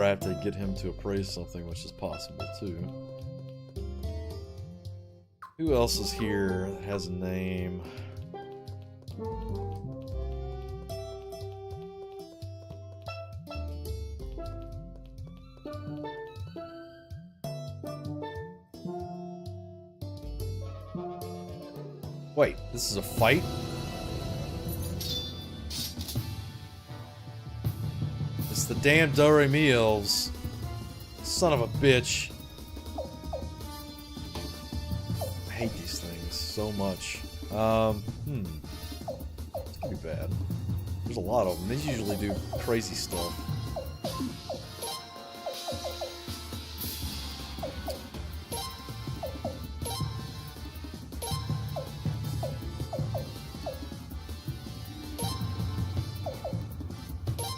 I have to get him to appraise something, which is possible too. Who else is here that has a name? Wait, this is a fight? It's the damn Do-Re-Mi elves. Son of a bitch. I hate these things so much. It's pretty bad. There's a lot of them. These usually do crazy stuff.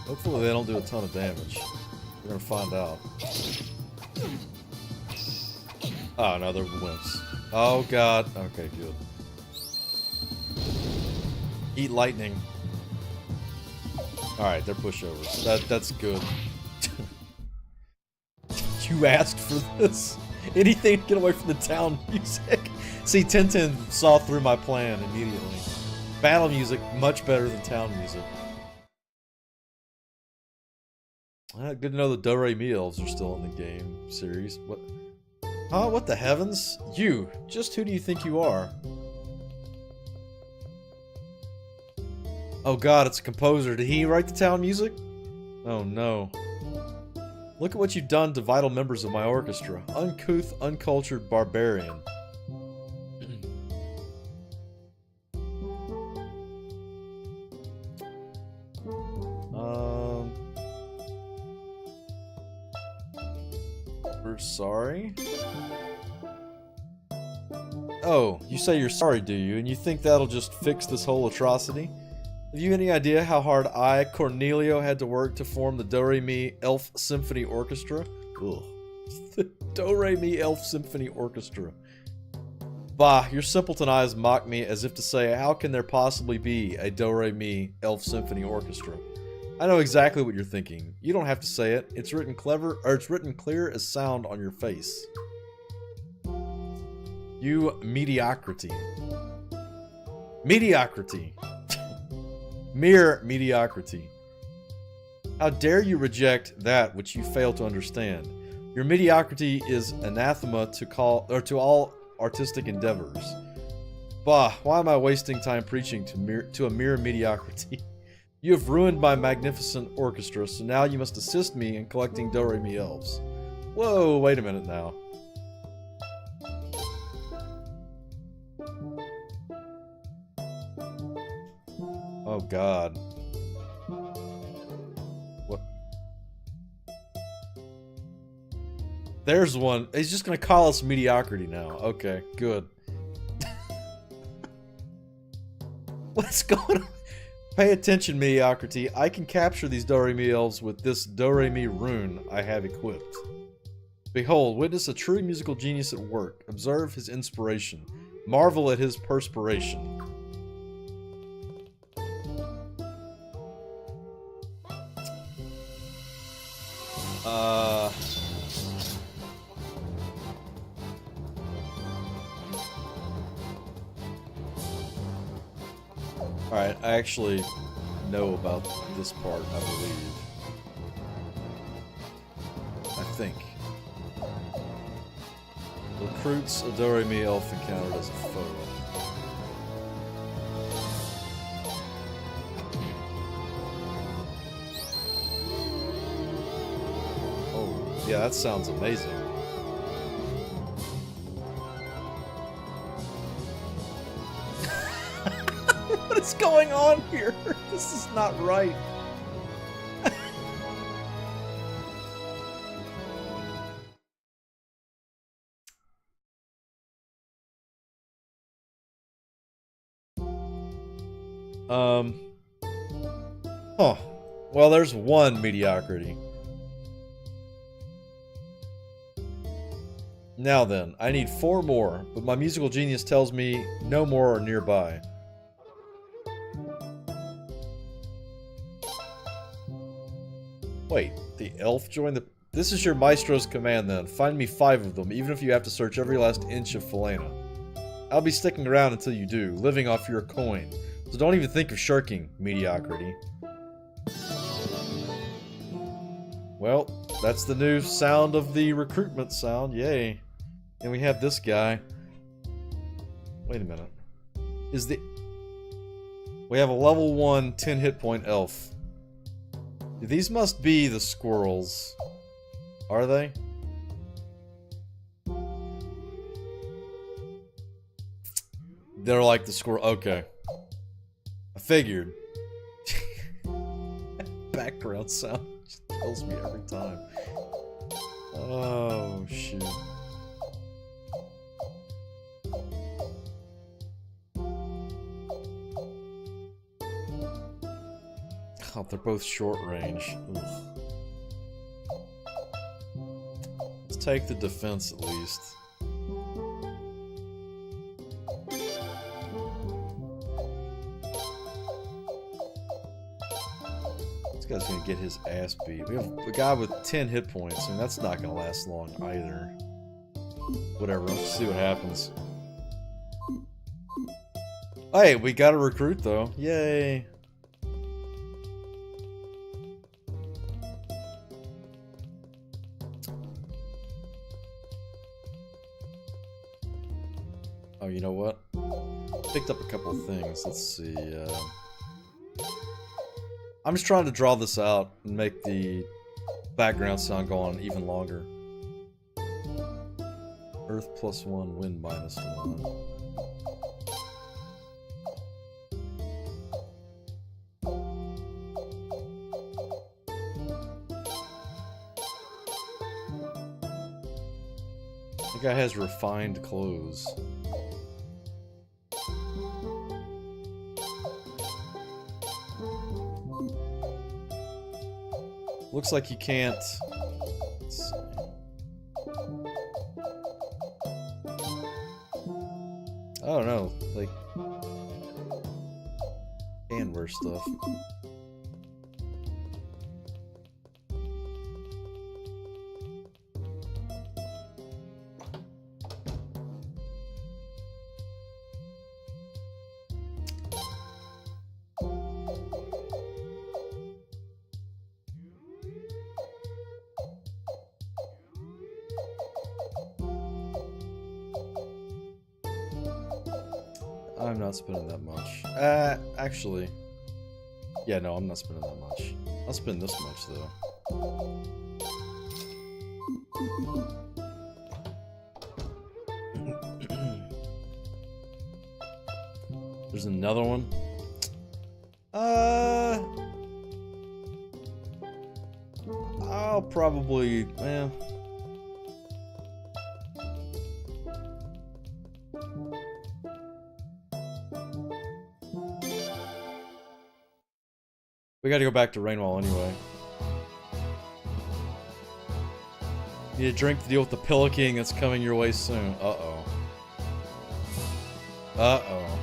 Hopefully they don't do a ton of damage. We're gonna find out. Oh no, they're wimps. Oh god. Okay, good. Eat lightning. Alright, they're pushovers. That's good. You asked for this. Anything to get away from the town music. See, Tintin saw through my plan immediately. Battle music, much better than town music. Good to know the Do-Re-Mi elves are still in the game series. What? Huh? What the heavens? You! Just who do you think you are? Oh god, it's a composer. Did he write the town music? Oh no. Look at what you've done to vital members of my orchestra. Uncouth, uncultured barbarian. We're sorry? Oh, you say you're sorry, do you? And you think that'll just fix this whole atrocity? Have you any idea how hard I, Cornelio, had to work to form the Do-Re-Mi Elf Symphony Orchestra? Ugh. The Do-Re-Mi Elf Symphony Orchestra. Bah, your simpleton eyes mock me as if to say, how can there possibly be a Do-Re-Mi Elf Symphony Orchestra? I know exactly what you're thinking. You don't have to say it. It's written clear as sound on your face. You mediocrity. Mediocrity. Mere mediocrity. How dare you reject that which you fail to understand? Your mediocrity is anathema to all artistic endeavors. Bah, why am I wasting time preaching to a mere mediocrity? You have ruined my magnificent orchestra, so now you must assist me in collecting Do-Re-Mi elves. Whoa, wait a minute now. Oh god. What? There's one. He's just gonna call us mediocrity now. Okay, good. What's going on? Pay attention, mediocrity. I can capture these Do-Re-Mi elves with this Do-Re-Mi rune I have equipped. Behold, witness a true musical genius at work. Observe his inspiration. Marvel at his perspiration. Alright, I actually know about this part, I believe. I think. Recruits a Do-Re-Mi elf encountered as a foe. Oh, yeah, that sounds amazing. What is going on here? This is not right. Huh. Well, there's one mediocrity. Now then, I need 4 more, but my musical genius tells me no more are nearby. Wait, the elf joined the... This is your maestro's command then. Find me 5 of them, even if you have to search every last inch of Falena. I'll be sticking around until you do, living off your coin. So don't even think of shirking, mediocrity. Well, that's the new sound of the recruitment sound, yay. And we have this guy. Wait a minute. We have a level 1, 10 hit point elf. These must be the squirrels. Are they? They're like the squirrel. Okay. I figured. Background sound just kills me every time. Oh, shoot. Oh, they're both short range. Ugh. Let's take the defense at least. This guy's gonna get his ass beat. We have a guy with 10 hit points, and that's not gonna last long either. Whatever, let's see what happens. Hey, we got a recruit though. Yay. Oh, you know what? Picked up a couple of things. Let's see. I'm just trying to draw this out and make the background sound go on even longer. Earth +1, wind -1. The guy has refined clothes. Looks like you can't. Let's see. I don't know. Like, can wear stuff. I'm not spending that much. Actually. Yeah, no, I'm not spending that much. I'll spend this much, though. There's another one. I'll probably, we gotta go back to Rainwall anyway. Need a drink to deal with the Pillow-King that's coming your way soon. Uh-oh. Uh-oh.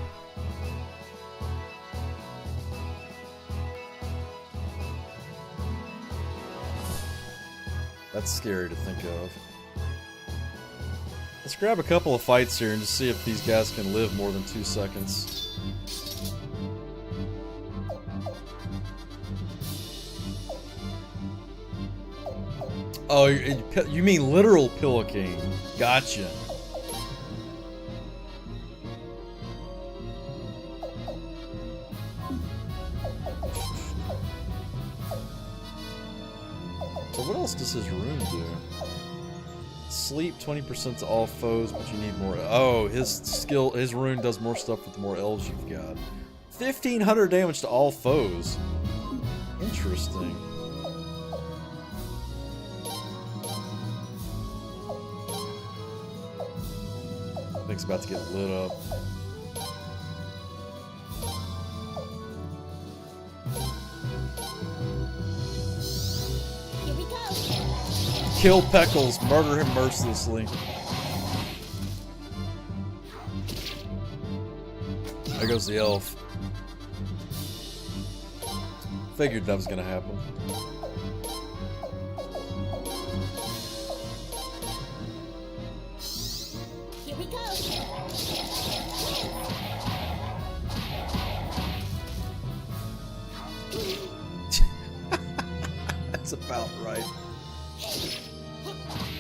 That's scary to think of. Let's grab a couple of fights here and just see if these guys can live more than 2 seconds. Oh, you mean literal Pillow-King. Gotcha. So what else does his rune do? Sleep 20% to all foes, but you need more. Oh, his rune does more stuff with the more elves you've got. 1500 damage to all foes. Interesting. Thing's about to get lit up. Here we go. Kill Peckles, murder him mercilessly. There goes the elf. Figured that was gonna happen.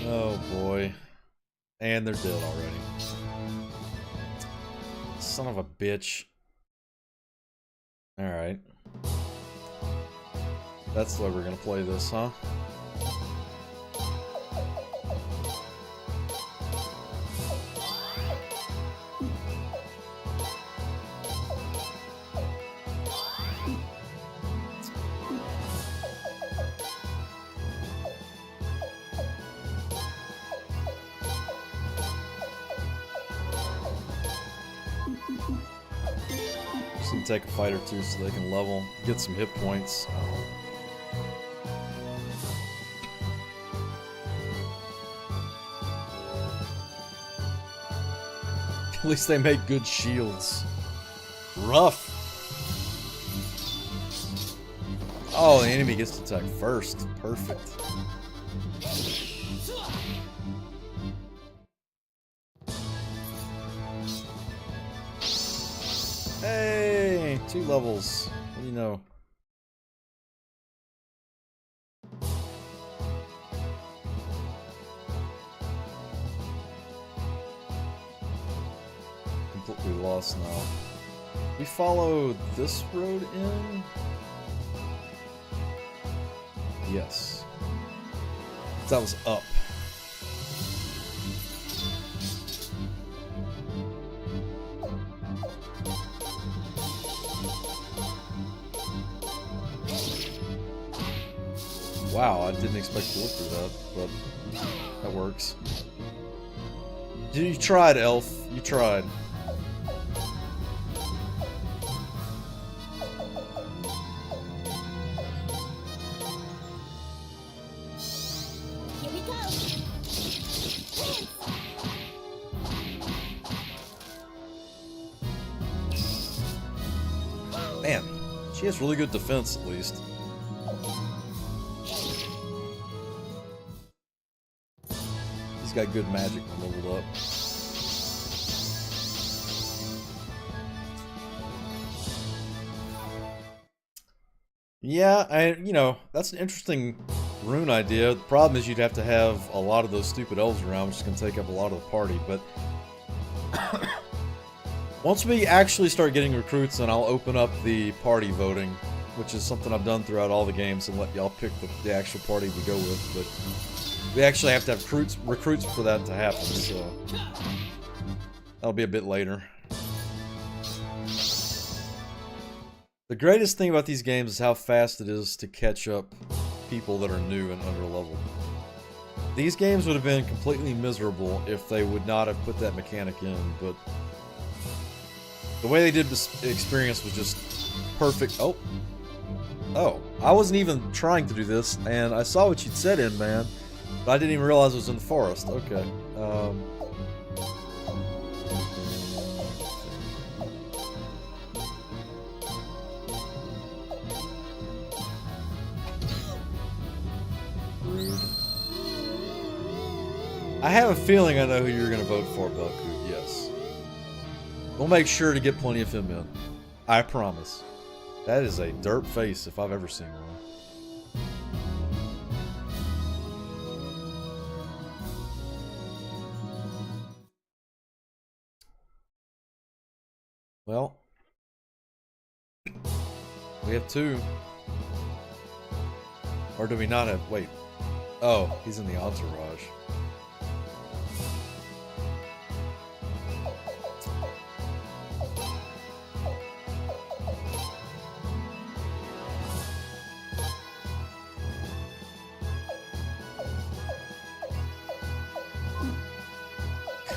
Oh boy. And they're dead already. Son of a bitch. Alright. That's the way we're gonna play this, huh? Just need to take a fight or two so they can level, get some hit points. At least they make good shields. Rough. Oh, the enemy gets to attack first. Perfect. Hey, 2 levels. What do you know? Completely lost now. We follow this road in? Yes. That was up. Wow, I didn't expect to look through that, but that works. You tried, Elf. You tried. Here we go. Man, she has really good defense, at least. He's got good magic leveled up. Yeah, you know, that's an interesting rune idea. The problem is you'd have to have a lot of those stupid elves around, which is going to take up a lot of the party, but once we actually start getting recruits, then I'll open up the party voting, which is something I've done throughout all the games, and let y'all pick the actual party we go with, but we actually have to have recruits for that to happen, so that'll be a bit later. The greatest thing about these games is how fast it is to catch up people that are new and under-leveled. These games would have been completely miserable if they would not have put that mechanic in, but the way they did this experience was just perfect. Oh, I wasn't even trying to do this, and I saw what you'd said in, man, but I didn't even realize it was in the forest. Okay. I have a feeling I know who you're going to vote for, Belku. Yes. We'll make sure to get plenty of him in. I promise. That is a derp face if I've ever seen one. Well, we have 2. Or do we not have... Wait. Oh, he's in the entourage.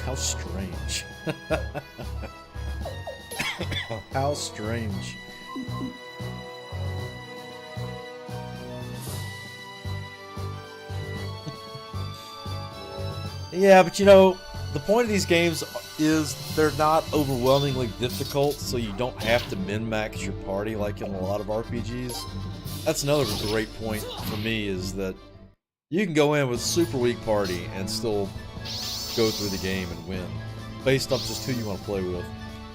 How strange. How strange. Yeah, but you know, the point of these games is they're not overwhelmingly difficult, so you don't have to min-max your party like in a lot of RPGs. That's another great point for me, is that you can go in with a super weak party and still go through the game and win, based off just who you want to play with.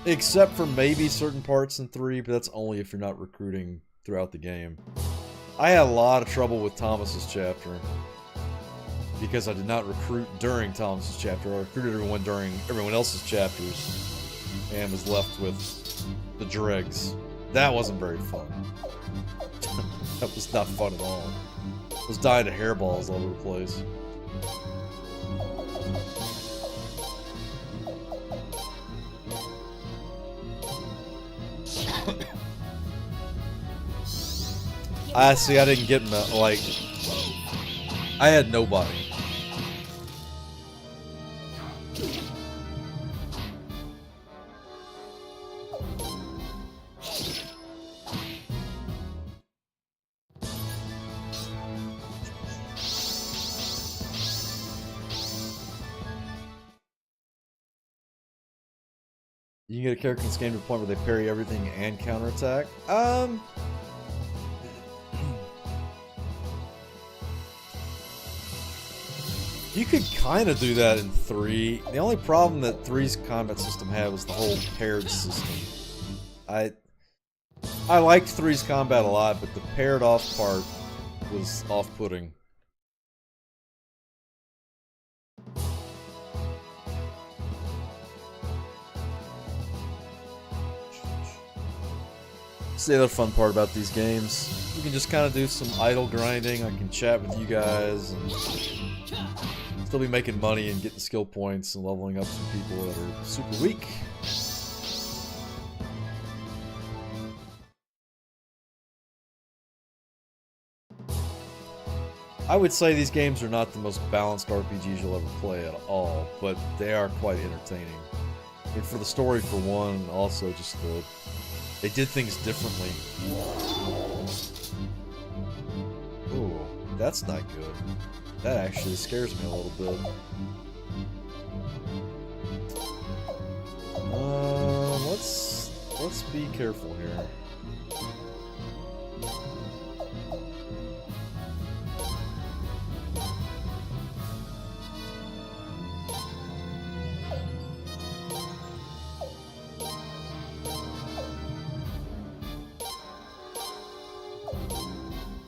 Except for maybe certain parts in 3, but that's only if you're not recruiting throughout the game. I had a lot of trouble with Thomas's chapter. because I did not recruit during Thomas's chapter. I recruited everyone during everyone else's chapters and was left with the dregs. That wasn't very fun. That was not fun at all. I was dying of hairballs all over the place. I see. I didn't get like. I had nobody. You can get a character in this game to the point where they parry everything and counterattack. You could kind of do that in 3. The only problem that 3's combat system had was the whole paired system. I liked 3's combat a lot, but the paired off part was off-putting. That's the other fun part about these games. You can just kind of do some idle grinding. I can chat with you guys and still be making money and getting skill points and leveling up some people that are super weak. I would say these games are not the most balanced RPGs you'll ever play at all, but they are quite entertaining. And for the story for one, also just they did things differently. Ooh, that's not good. That actually scares me a little bit. Let's be careful here.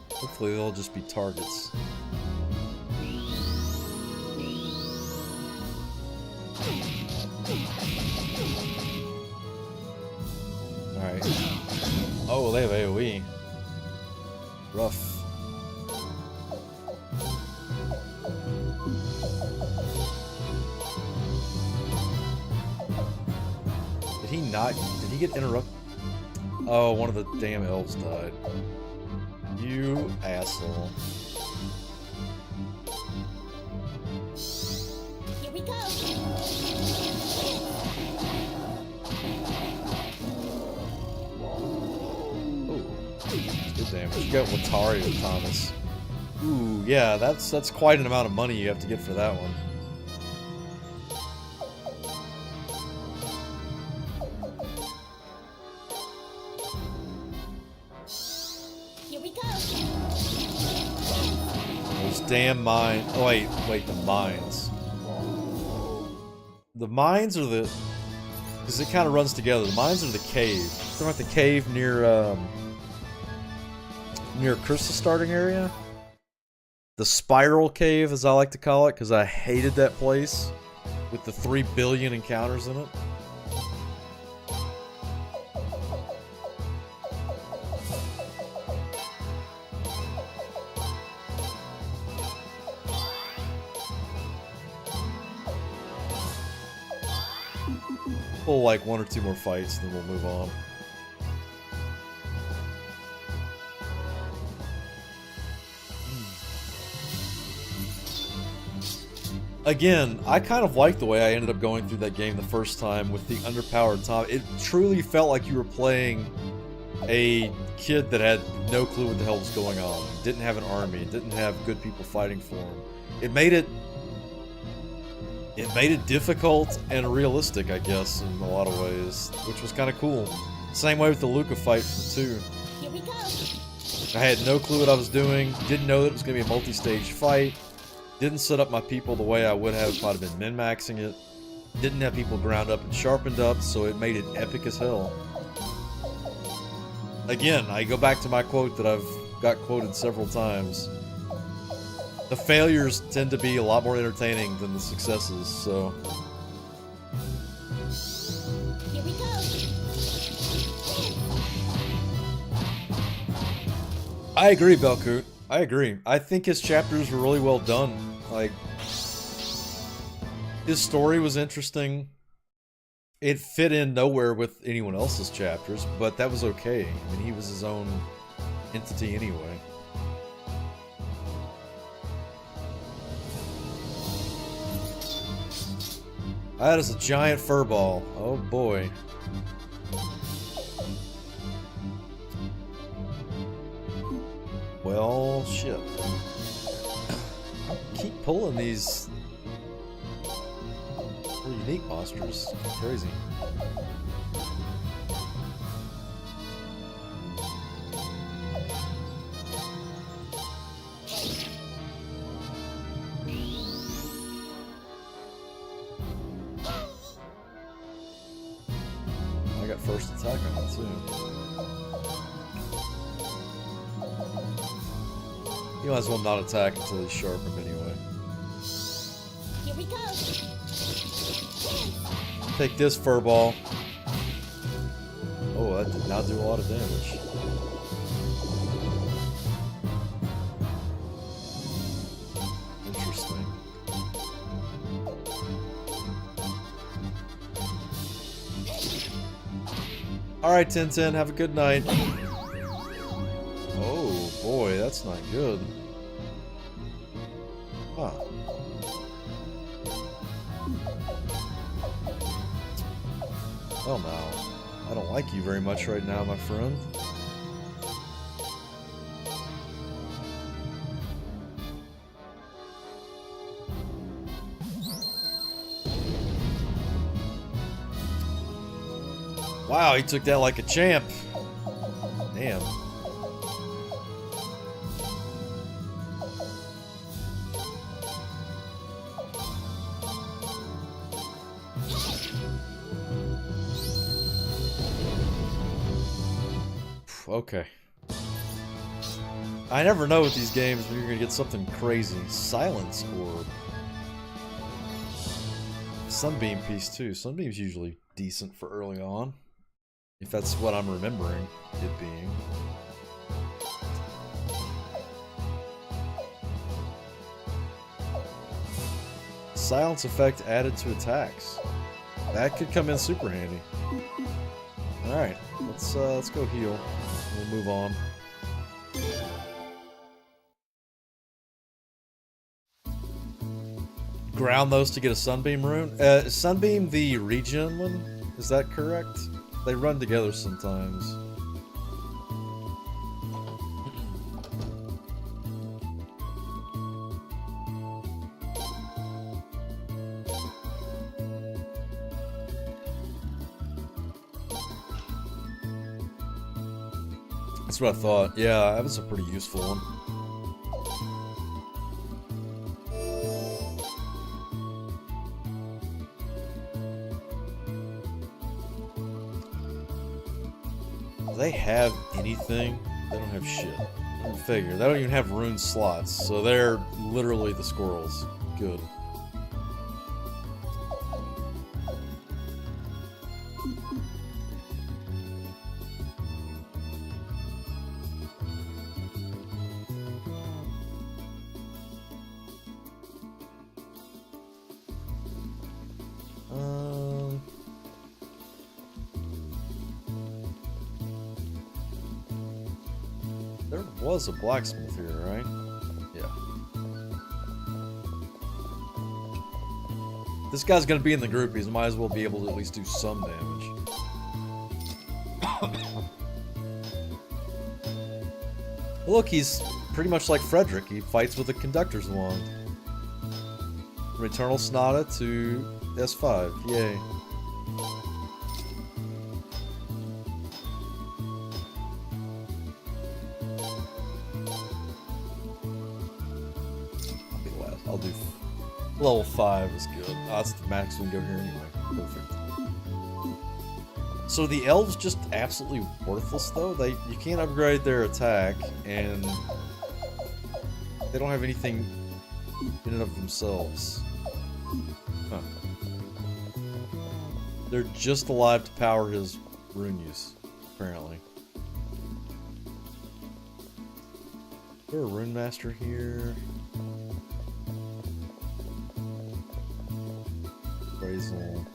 Hopefully they'll just be targets. Alright. Oh, they have AoE. Rough. Did he not? Did he get interrupted? Oh, one of the damn elves died. You asshole. Here we go. Good damage. You got Watari with Thomas. Ooh, yeah, that's quite an amount of money you have to get for that one. Here we go. Those damn mines. Oh, wait, the mines. The mines are the... Because it kind of runs together. The mines are the cave. They're at the cave near Krista's starting area. The Spiral Cave, as I like to call it, because I hated that place with the 3 billion encounters in it. We'll like 1 or 2 more fights, then we'll move on. Again, I kind of like the way I ended up going through that game the first time with the underpowered Tom. It truly felt like you were playing a kid that had no clue what the hell was going on. Didn't have an army, didn't have good people fighting for him. It made it difficult and realistic, I guess, in a lot of ways, which was kind of cool. Same way with the Luca fight from 2. Here we go. I had no clue what I was doing, didn't know that it was going to be a multi-stage fight, didn't set up my people the way I would have if I'd have been min-maxing it, didn't have people ground up and sharpened up, so it made it epic as hell. Again, I go back to my quote that I've got quoted several times. The failures tend to be a lot more entertaining than the successes, so... Here we go. I agree, Belcoot. I agree. I think his chapters were really well done. Like, his story was interesting. It fit in nowhere with anyone else's chapters, but that was okay. I mean, he was his own entity anyway. That is a giant fur ball. Oh boy. Well, shit. Keep pulling these unique monsters. Crazy. I got first attack on it too. You might as well not attack until he's sharpened anyway. Here we go. Take this fur ball. Oh, that did not do a lot of damage. Interesting. Alright, Tintin, have a good night. Oh boy, that's not good. Huh. Well now, I don't like you very much right now, my friend. Wow, he took that like a champ. Damn. Okay. I never know with these games when you're gonna get something crazy. Silence Orb. Sunbeam piece too. Sunbeam's usually decent for early on. If that's what I'm remembering it being. Silence effect added to attacks. That could come in super handy. Alright, let's go heal. We'll move on. Ground those to get a Sunbeam rune? Is Sunbeam the regen one? Is that correct? They run together sometimes. That's what I thought. Yeah, that was a pretty useful one. Do they have anything? They don't have shit. I don't figure. They don't even have rune slots, so they're literally the squirrels. Good. There was a blacksmith here, right? Yeah. This guy's gonna be in the groupies, might as well be able to at least do some damage. Look, he's pretty much like Frederick. He fights with a conductor's wand. From Eternal Sonata to S5. Yay. I'll do level 5 is good. Oh, that's the max we can go here anyway. Perfect. So the elves just absolutely worthless though. You can't upgrade their attack, and they don't have anything in and of themselves. Huh. They're just alive to power his rune use, apparently. Is there a rune master here? Appraisal.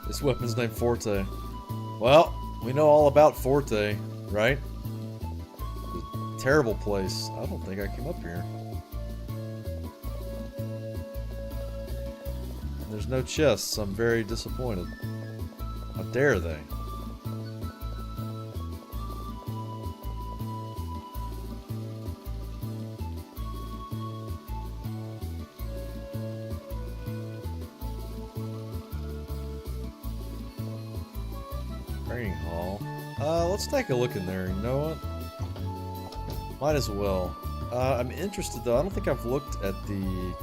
This weapon's named Forte. Well, we know all about Forte, right? It's a terrible place. I don't think I came up here. There's no chests. I'm very disappointed. How dare they? Training hall. Let's take a look in there. You know what? Might as well. I'm interested though. I don't think I've looked at the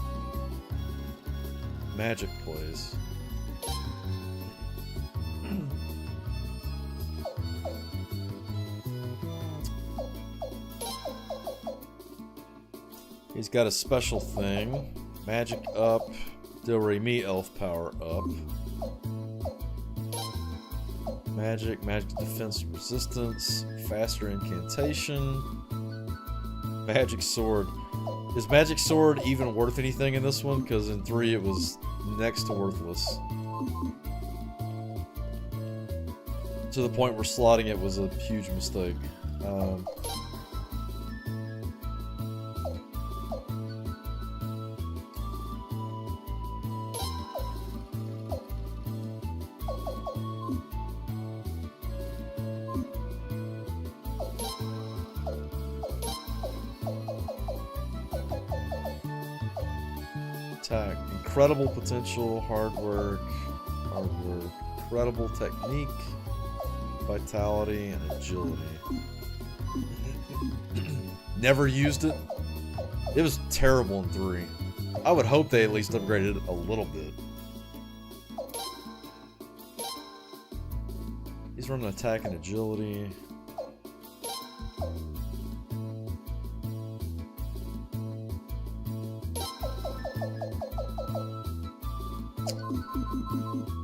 magic place. He's got a special thing. Magic up. Do-Re-Mi elf power up. Magic defense resistance, faster incantation, magic sword. Is magic sword even worth anything in this one? Because in 3 it was next to worthless. To the point where slotting it was a huge mistake. Attack. Incredible potential, hard work, incredible technique, vitality, and agility. Never used it. It was terrible in 3. I would hope they at least upgraded it a little bit. He's running attack and agility.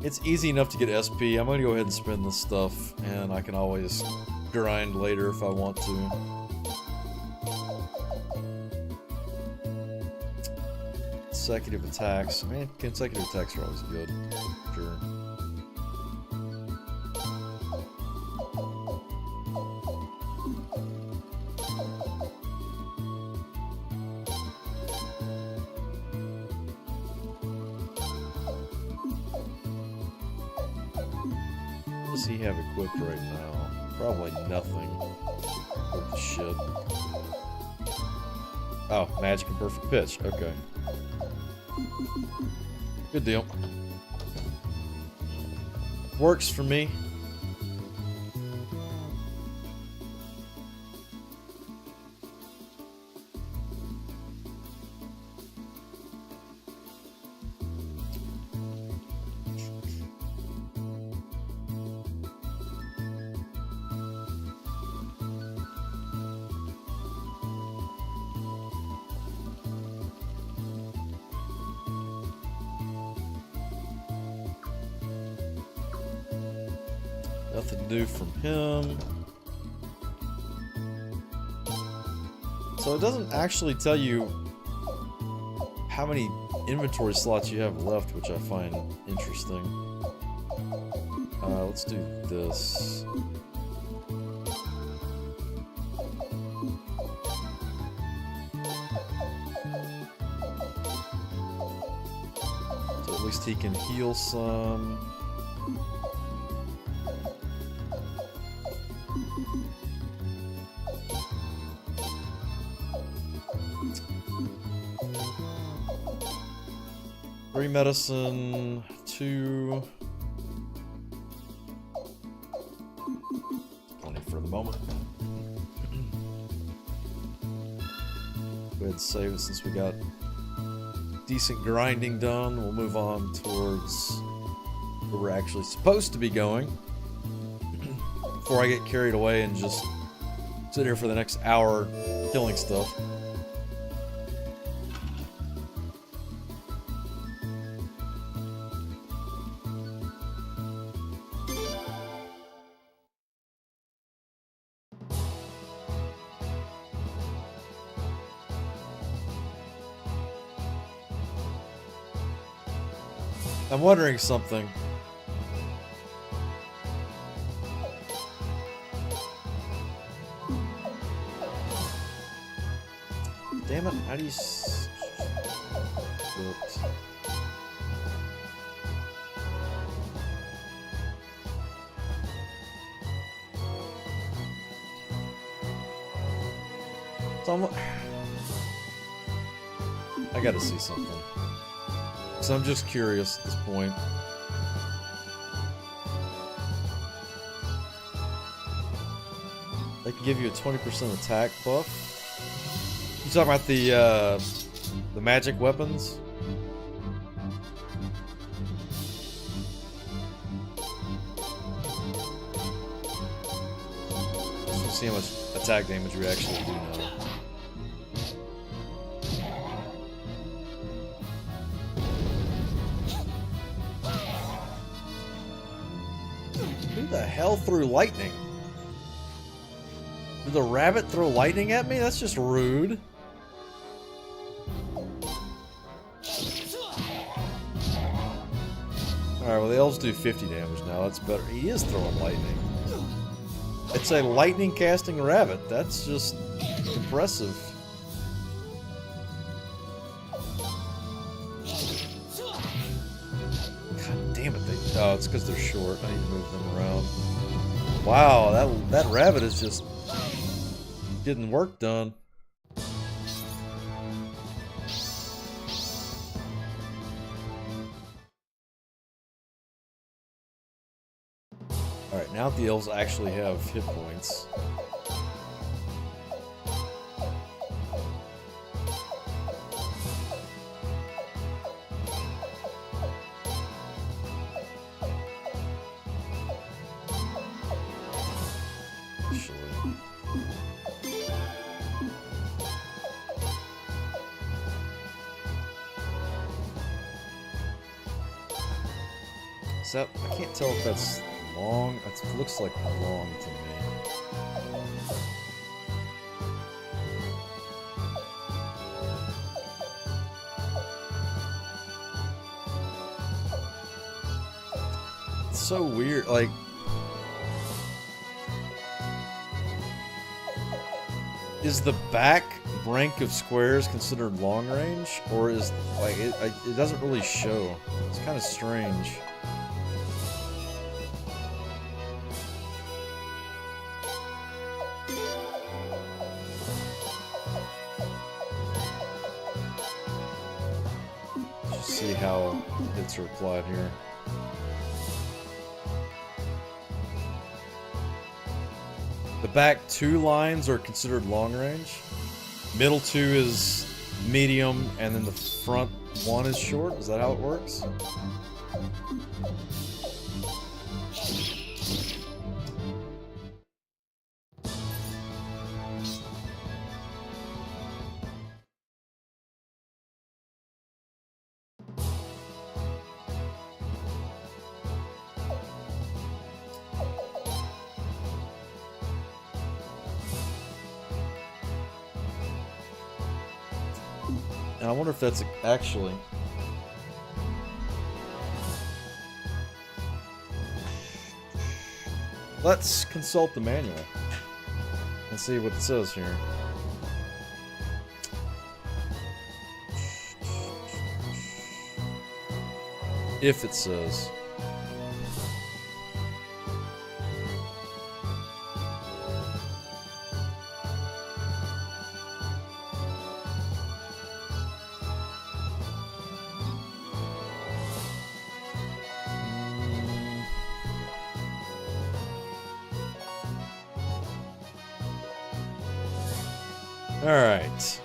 It's easy enough to get SP. I'm going to go ahead and spend this stuff, and I can always grind later if I want to. Consecutive attacks. Man, consecutive attacks are always good. Sure. What does he have equipped right now? Probably nothing. What the shit? Oh, magic and perfect pitch. Okay. Good deal. Works for me. Nothing new from him. So it doesn't actually tell you how many inventory slots you have left, which I find interesting. Let's do this. So at least he can heal some. Three medicine, 2. Plenty for the moment. Go ahead and save it since we got decent grinding done. We'll move on towards where we're actually supposed to be going. Before I get carried away and just sit here for the next hour killing stuff. I'm wondering something. Damn it, how do you... Oops. I gotta see something. So I'm just curious at this point. They can give you a 20% attack buff. You talking about the magic weapons? Let's see how much attack damage we actually do now. Who the hell threw lightning? Did the rabbit throw lightning at me? That's just rude. Alright, well the elves do 50 damage now. That's better. He is throwing lightning. It's a lightning casting rabbit. That's just impressive. God damn it. Oh, it's because they're short. I need to move them around. Wow, that rabbit is just getting work done. Alright, now that the elves actually have hit points. That, I can't tell if that's long. It looks like long to me. It's so weird. Like, is the back rank of squares considered long range, or is like it doesn't really show? It's kind of strange. See how hits are applied here. The back 2 lines are considered long range. Middle 2 is medium, and then the front 1 is short. Is that how it works? And I wonder if that's actually... Let's consult the manual and see what it says here. If it says... Alright.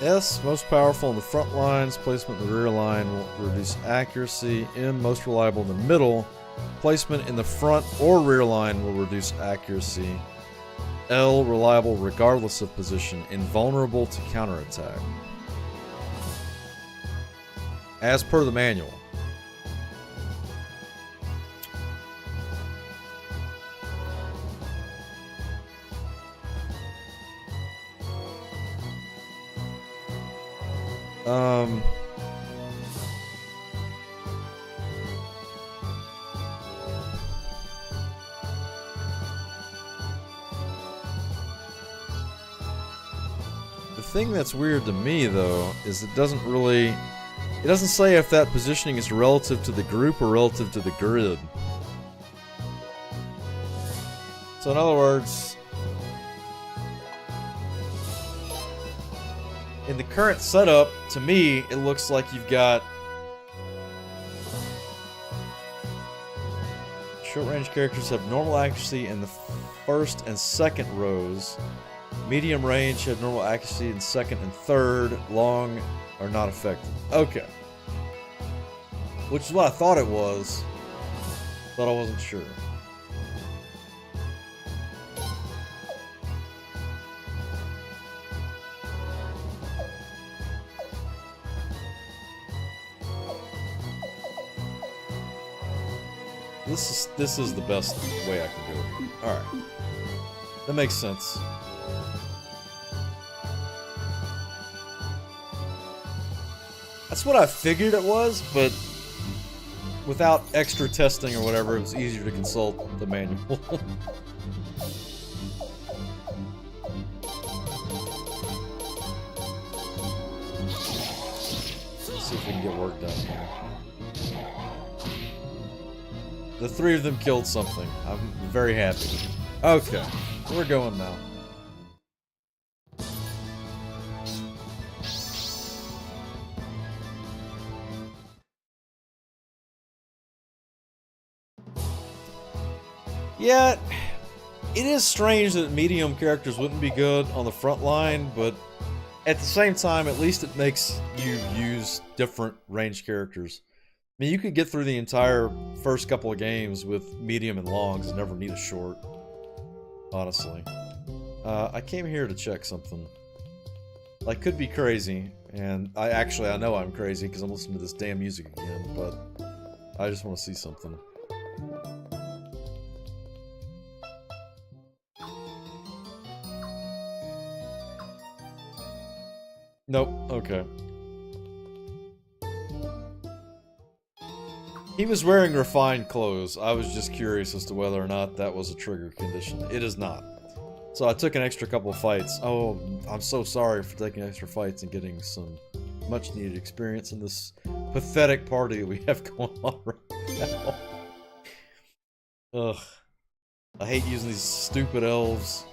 S, most powerful in the front lines. Placement in the rear line will reduce accuracy. M, most reliable in the middle. Placement in the front or rear line will reduce accuracy. L, reliable regardless of position. Invulnerable to counterattack. As per the manual. Um... The thing that's weird to me, though, is it doesn't say if that positioning is relative to the group or relative to the grid. So in other words, in the current setup, to me, it looks like you've got short-range characters have normal accuracy in the first and second rows. Medium range have normal accuracy in second and third. Long are not affected. Okay. Which is what I thought it was, but I wasn't sure. This is the best way I can do it. Alright. That makes sense. That's what I figured it was, but without extra testing or whatever, it was easier to consult the manual. Let's see if we can get work done here. The three of them killed something. I'm very happy. Okay, we're going now. Yeah, it is strange that medium characters wouldn't be good on the front line, but at the same time, at least it makes you use different range characters. I mean, you could get through the entire first couple of games with medium and longs and never need a short, honestly. I came here to check something. I could be crazy, and I know I'm crazy because I'm listening to this damn music again, but I just want to see something. Nope, okay. He was wearing refined clothes. I was just curious as to whether or not that was a trigger condition. It is not. So I took an extra couple of fights. Oh, I'm so sorry for taking extra fights and getting some much needed experience in this pathetic party that we have going on right now. Ugh. I hate using these stupid elves.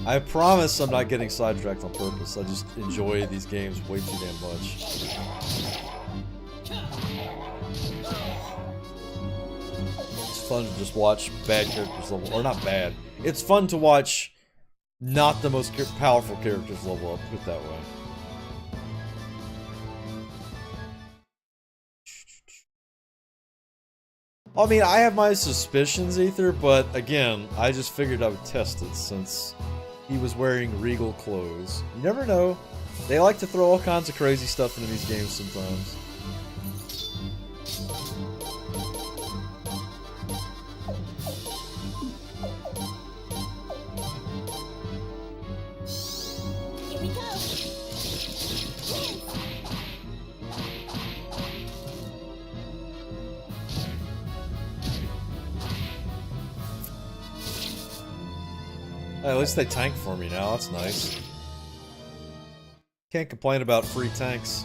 I promise I'm not getting sidetracked on purpose. I just enjoy these games way too damn much. It's fun to just watch bad characters level, or not bad. It's fun to watch not the most powerful characters level up, put it that way. I mean, I have my suspicions, Ether, but again, I just figured I would test it since he was wearing regal clothes. You never know. They like to throw all kinds of crazy stuff into these games sometimes. Here we go. Hey, at least they tank for me now, that's nice. Can't complain about free tanks.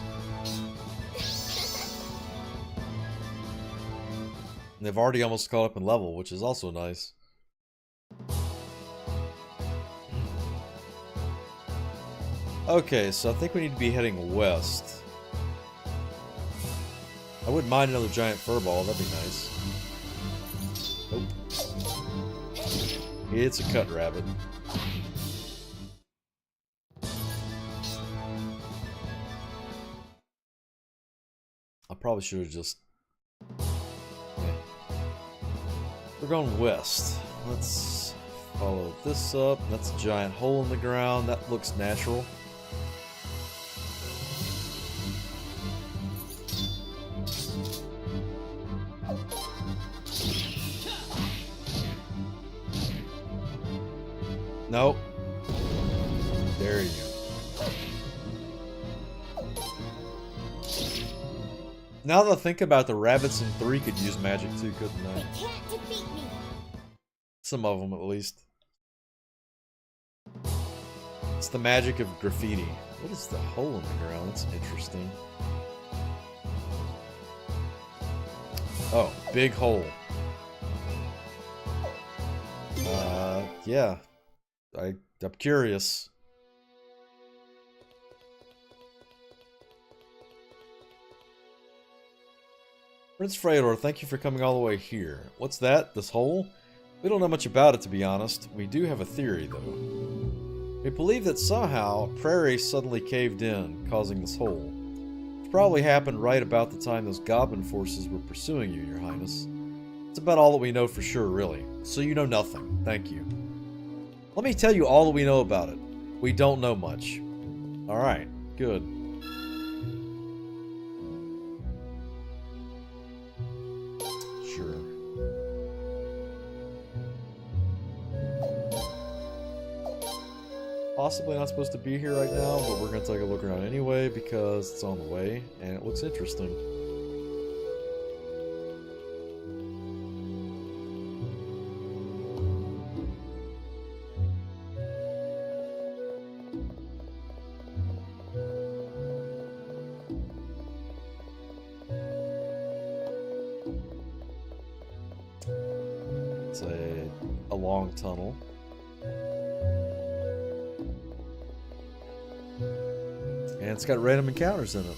And they've already almost caught up in level, which is also nice. Okay, so I think we need to be heading west. I wouldn't mind another giant furball, that'd be nice. Nope. It's a cut rabbit. I probably should have just... Yeah. We're going west. Let's follow this up. That's a giant hole in the ground. That looks natural. Nope. There you go. Now that I think about it, the rabbits in 3 could use magic too, couldn't They they? can't defeat me. Some of them, at least. It's the magic of graffiti. What is the hole in the ground? That's interesting. Oh, big hole. Yeah. I'm curious. Prince Freydor, thank you for coming all the way here. What's that? This hole? We don't know much about it, to be honest. We do have a theory, though. We believe that somehow a prairie suddenly caved in, causing this hole. It's probably happened right about the time those goblin forces were pursuing you, Your Highness. It's about all that we know for sure, really. So you know nothing. Thank you. Let me tell you all that we know about it. We don't know much. Alright, good. Sure. Possibly not supposed to be here right now, but we're going to take a look around anyway because it's on the way and it looks interesting. It's a long tunnel. And it's got random encounters in it.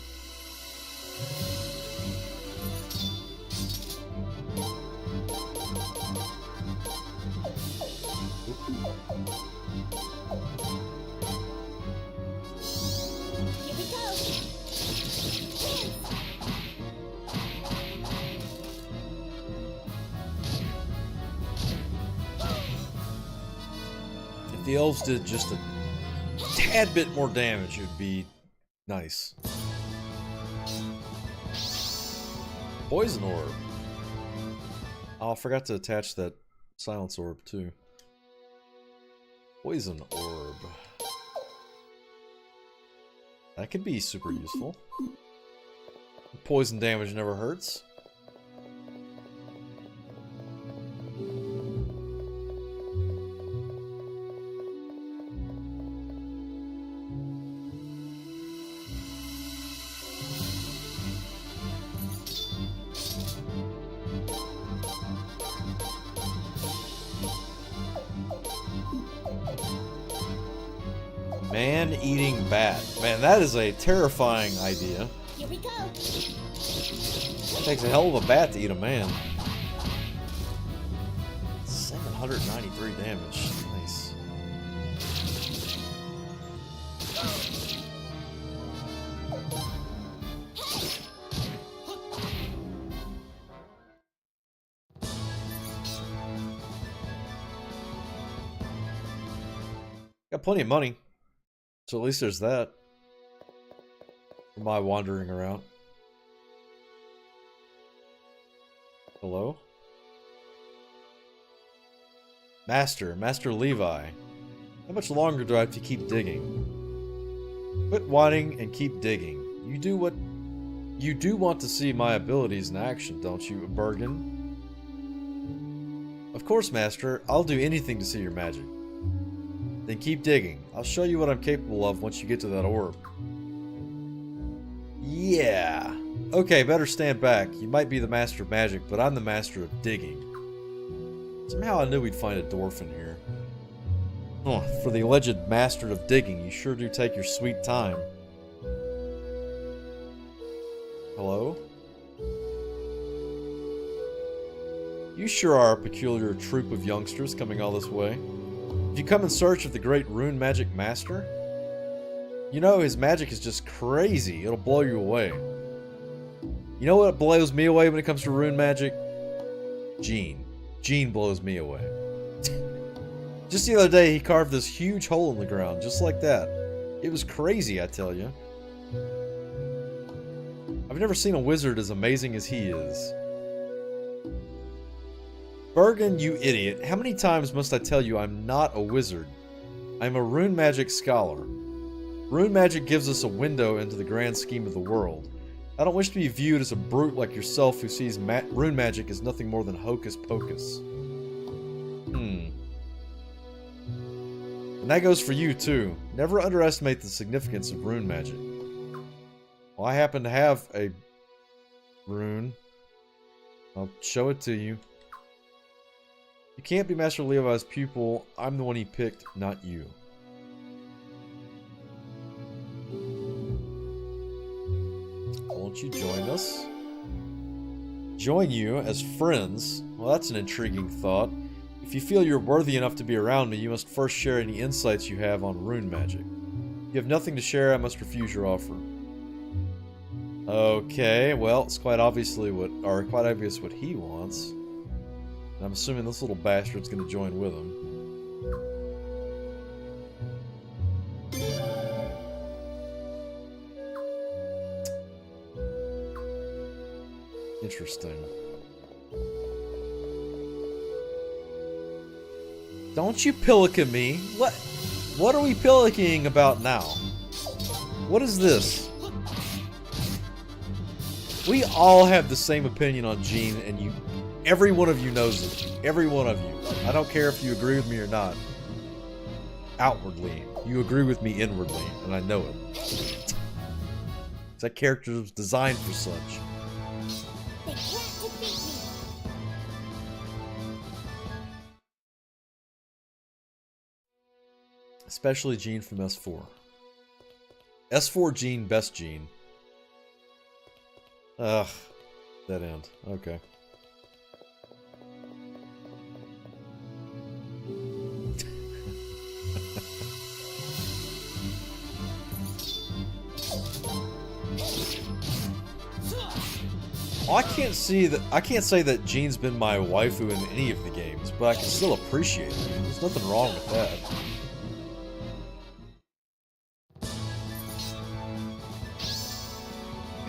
Here we go. If the elves did just a tad bit more damage, it would be nice. Poison orb. Oh, I forgot to attach that silence orb too. Poison orb. That could be super useful. Poison damage never hurts. Man-eating bat. Man, that is a terrifying idea. Here we go. It takes a hell of a bat to eat a man. 793 damage. Nice. Got plenty of money. So at least there's that. For my wandering around. Hello? Master Levi. How much longer do I have to keep digging? Quit whining and keep digging. You do want to see my abilities in action, don't you, Bergen? Of course, Master. I'll do anything to see your magic. Then keep digging. I'll show you what I'm capable of once you get to that orb. Yeah. Okay, better stand back. You might be the master of magic, but I'm the master of digging. Somehow I knew we'd find a dwarf in here. Oh, for the alleged master of digging, you sure do take your sweet time. Hello? You sure are a peculiar troop of youngsters coming all this way. Have you come in search of the great rune magic master? You know, his magic is just crazy. It'll blow you away. You know what blows me away when it comes to rune magic? Gene. Gene blows me away. Just the other day, he carved this huge hole in the ground, just like that. It was crazy, I tell you. I've never seen a wizard as amazing as he is. Bergen, you idiot. How many times must I tell you I'm not a wizard? I'm a rune magic scholar. Rune magic gives us a window into the grand scheme of the world. I don't wish to be viewed as a brute like yourself who sees rune magic as nothing more than hocus pocus. And that goes for you too. Never underestimate the significance of rune magic. Well, I happen to have a rune. I'll show it to you. You can't be Master Levi's pupil. I'm the one he picked, not you. Won't you join us? Join you as friends? Well, that's an intriguing thought. If you feel you're worthy enough to be around me, you must first share any insights you have on rune magic. If you have nothing to share, I must refuse your offer. Okay, well, it's quite obvious what he wants. And I'm assuming this little bastard's gonna join with him. Interesting. Don't you pillican me. What are we pillicking about now? What is this? We all have the same opinion on Jean, and every one of you knows it. Every one of you. I don't care if you agree with me or not. Outwardly, you agree with me inwardly, and I know it. That character was designed for such. They can't defeat me. Especially Jean from S4. S4 Jean, best Jean. Ugh. Dead end. Okay. I can't say that Jean's been my waifu in any of the games, but I can still appreciate it. There's nothing wrong with that.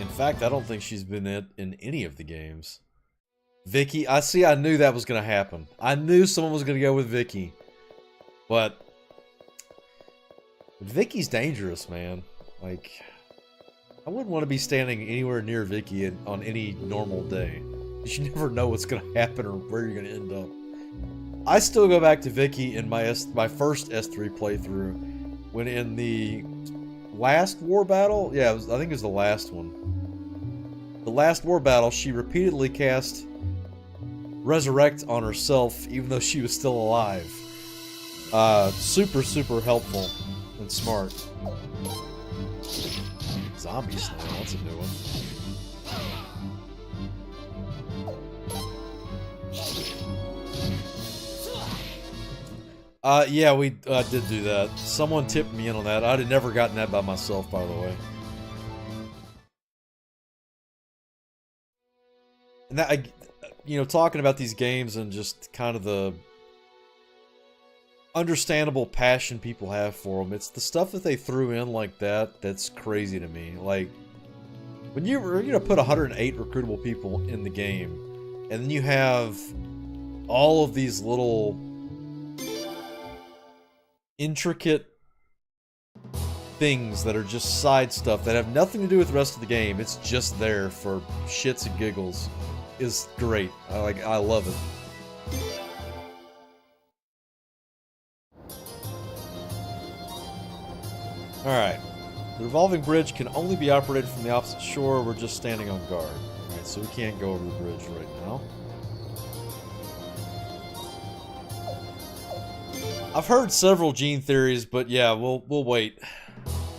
In fact, I don't think she's been in any of the games. Vicky, I knew that was gonna happen. I knew someone was gonna go with Vicky. But Vicky's dangerous, man. Like, I wouldn't want to be standing anywhere near Vicky on any normal day. You never know what's gonna happen or where you're gonna end up. I still go back to Vicky in my first S3 playthrough, when in the last war battle, yeah, I think it was the last one. The last war battle, she repeatedly cast Resurrect on herself, even though she was still alive. Super, super helpful and smart. Zombie snail, that's a new one. Yeah, we did do that. Someone tipped me in on that. I'd have never gotten that by myself, by the way. And that, you know, talking about these games and just kind of the understandable passion people have for them, it's the stuff that they threw in like that that's crazy to me. Like, when you're gonna put 108 recruitable people in the game, and then you have all of these little intricate things that are just side stuff that have nothing to do with the rest of the game, it's just there for shits and giggles, is great. I love it. Alright. The revolving bridge can only be operated from the opposite shore. We're just standing on guard. Alright, so we can't go over the bridge right now. I've heard several Jean theories, but yeah, we'll wait.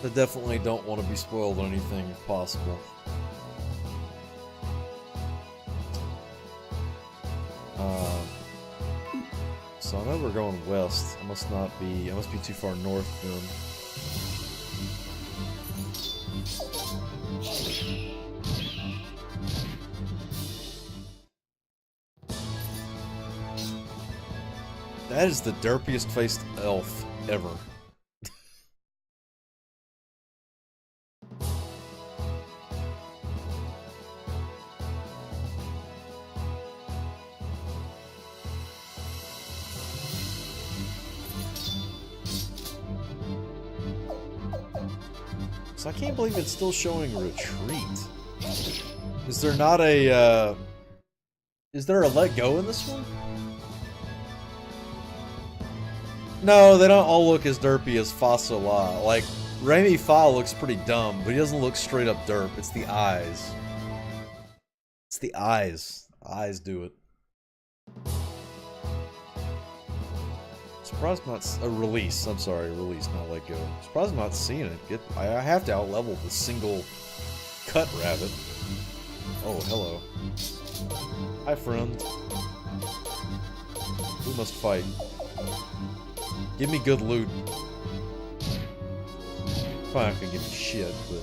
I definitely don't want to be spoiled on anything if possible. So I know we're going west. I must be too far north then. That is the derpiest faced elf ever. So I can't believe it's still showing retreat. Is there not a, is there a let go in this one? No, they don't all look as derpy as Fa Sola. Like, Remy Fa looks pretty dumb, but he doesn't look straight up derp. It's the eyes. It's the eyes. The eyes do it. Surprised I'm not a release. I'm sorry, release, not let go. Surprised I'm not seeing it. I have to outlevel the single cut rabbit. Oh, hello. Hi, friend. We must fight. Give me good loot. Probably not gonna give me shit, but.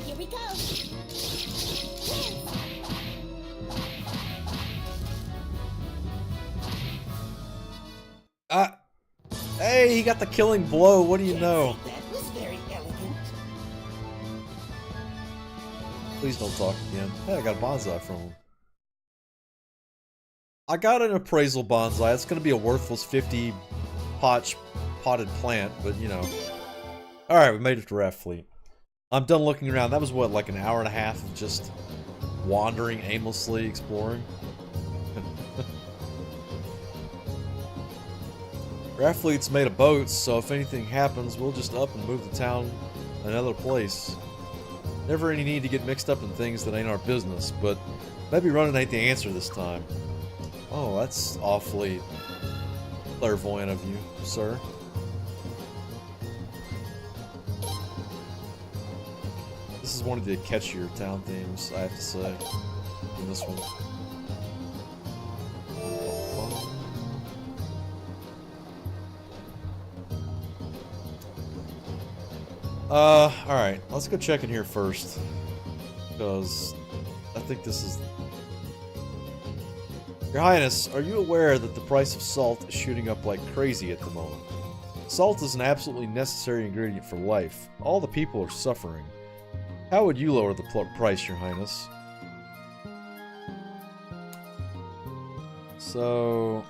Here we go. Hey, he got the killing blow. What do you know? That was very elegant. Please don't talk again. Hey, I got a bonsai from him. I got an appraisal bonsai. It's gonna be a worthless 50 potted plant, but you know. Alright, we made it to Raft Fleet. I'm done looking around. That was what, like an hour and a half of just wandering aimlessly, exploring? Raft Fleet's made of boats, so if anything happens, we'll just up and move the town another place. Never any need to get mixed up in things that ain't our business, but maybe running ain't the answer this time. Oh, that's awfully clairvoyant of you, sir. This is one of the catchier town themes, I have to say, in this one. Alright, let's go check in here first. Because I think this is... Your Highness, are you aware that the price of salt is shooting up like crazy at the moment? Salt is an absolutely necessary ingredient for life. All the people are suffering. How would you lower the price, Your Highness? So...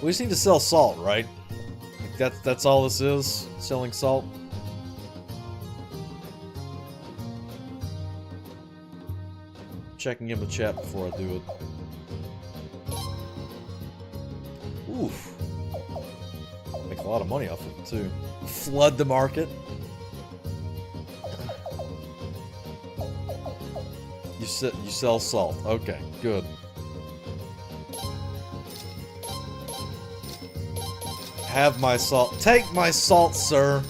we just need to sell salt, right? Like that's all this is? Selling salt? Checking in the chat before I do it. Oof. Make a lot of money off of it, too. Flood the market. You sell salt. Okay, good. Have my salt. Take my salt, sir.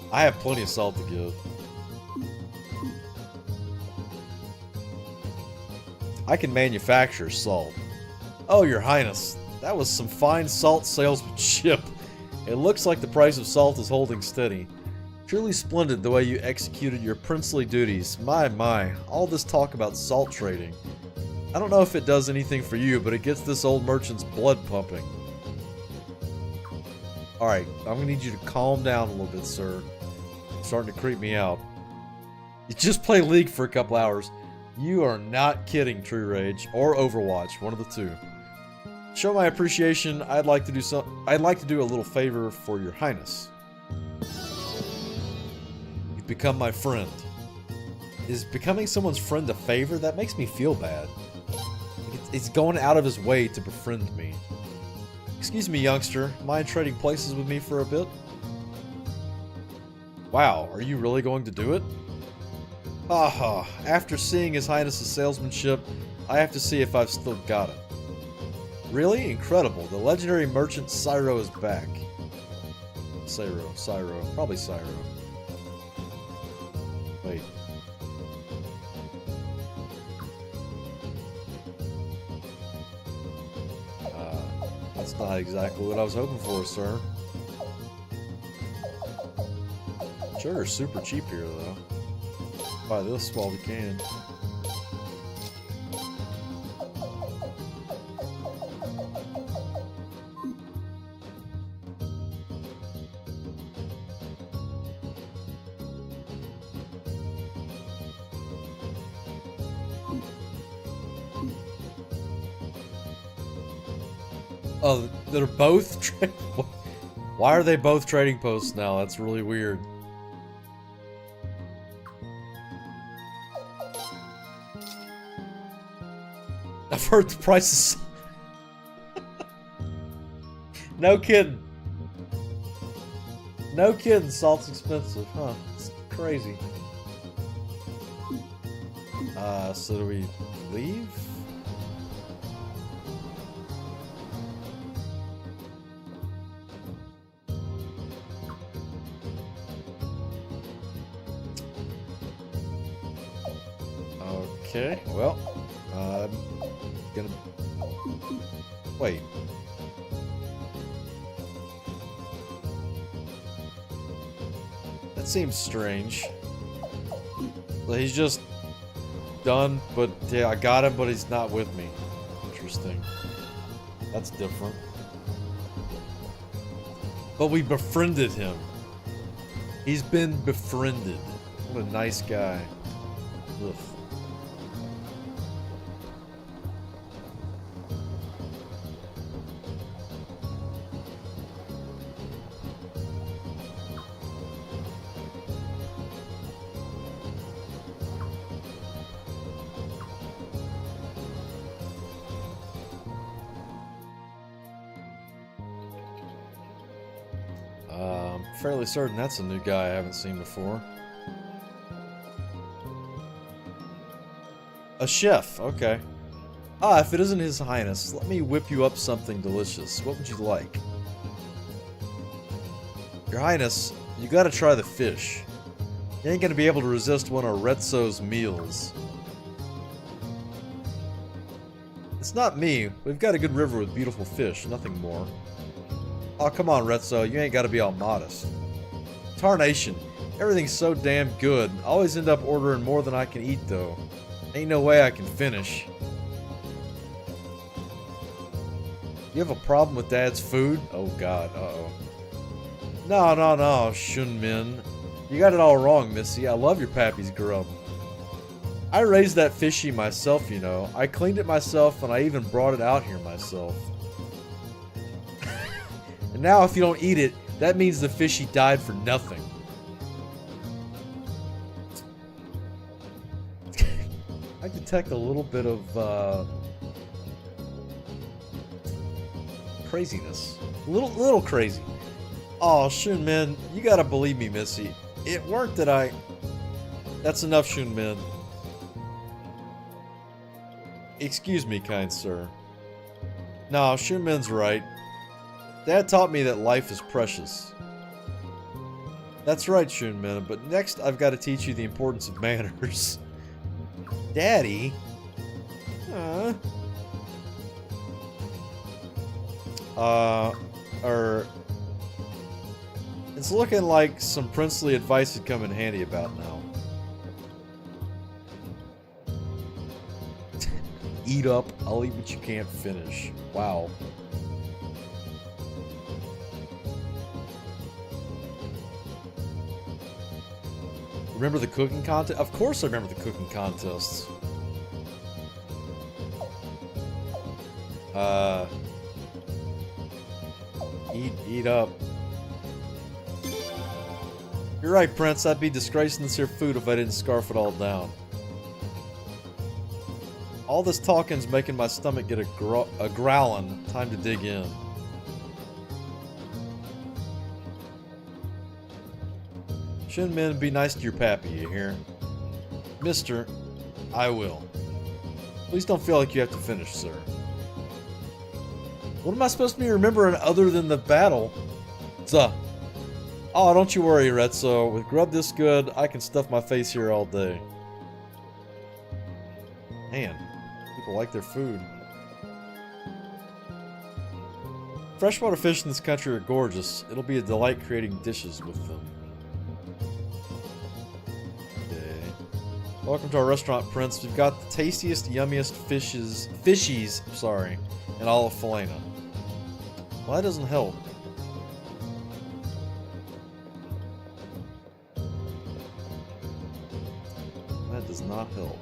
I have plenty of salt to give. I can manufacture salt. Oh, Your Highness. That was some fine salt salesmanship. It looks like the price of salt is holding steady. Truly splendid the way you executed your princely duties. My, all this talk about salt trading. I don't know if it does anything for you, but it gets this old merchant's blood pumping. Alright, I'm gonna need you to calm down a little bit, sir. It's starting to creep me out. You just play League for a couple hours. You are not kidding, True Rage, or Overwatch, one of the two. Show my appreciation, I'd like to do a little favor for Your Highness. You've become my friend. Is becoming someone's friend a favor? That makes me feel bad. It's going out of his way to befriend me. Excuse me, youngster. Mind trading places with me for a bit? Wow, are you really going to do it? Haha, after seeing His Highness's salesmanship, I have to see if I've still got it. Really? Incredible. The legendary merchant Cyro is back. Cyro. Probably Cyro. Wait. That's not exactly what I was hoping for, sir. Sugar's super cheap here, though. Buy this while we can. Oh, they're both Why are they both trading posts now? That's really weird. I've heard the prices. No kidding. No kidding, salt's expensive, huh? It's crazy. So do we leave? Okay, well, I'm gonna... Wait. That seems strange. Well, he's just done, but yeah, I got him, but he's not with me. Interesting. That's different. But we befriended him. He's been befriended. What a nice guy. Ugh. I'm fairly certain that's a new guy I haven't seen before. A chef, okay. Ah, if it isn't His Highness, let me whip you up something delicious. What would you like? Your Highness, you gotta try the fish. You ain't gonna be able to resist one of Retzo's meals. It's not me. We've got a good river with beautiful fish, nothing more. Oh, come on, Retzo. You ain't gotta be all modest. Tarnation. Everything's so damn good. I always end up ordering more than I can eat, though. Ain't no way I can finish. You have a problem with Dad's food? Oh, God. Uh-oh. No, Shunmin. You got it all wrong, Missy. I love your pappy's grub. I raised that fishy myself, you know. I cleaned it myself, and I even brought it out here myself. And now if you don't eat it, that means the fishy died for nothing. I detect a little bit of craziness. Little crazy. Oh, Shunmin, you gotta believe me, Missy. It weren't that I... That's enough, Shunmin. Excuse me, kind sir. No, Shunmin's right. Dad taught me that life is precious. That's right, Shunmin, but next I've got to teach you the importance of manners. Daddy? It's looking like some princely advice would come in handy about now. Eat up, I'll eat what you can't finish. Wow. Remember the cooking contest? Of course I remember the cooking contests. Eat up. You're right, Prince. I'd be disgracing this here food if I didn't scarf it all down. All this talking's making my stomach get a growling. Time to dig in. Shunmin, be nice to your pappy, you hear? Mister, I will. Please don't feel like you have to finish, sir. What am I supposed to be remembering other than the battle? Oh, don't you worry, Retzo. With grub this good, I can stuff my face here all day. Man, people like their food. Freshwater fish in this country are gorgeous. It'll be a delight creating dishes with them. Welcome to our restaurant, Prince. We've got the tastiest, yummiest fishies, sorry, in all of Falena. Well, that doesn't help. That does not help.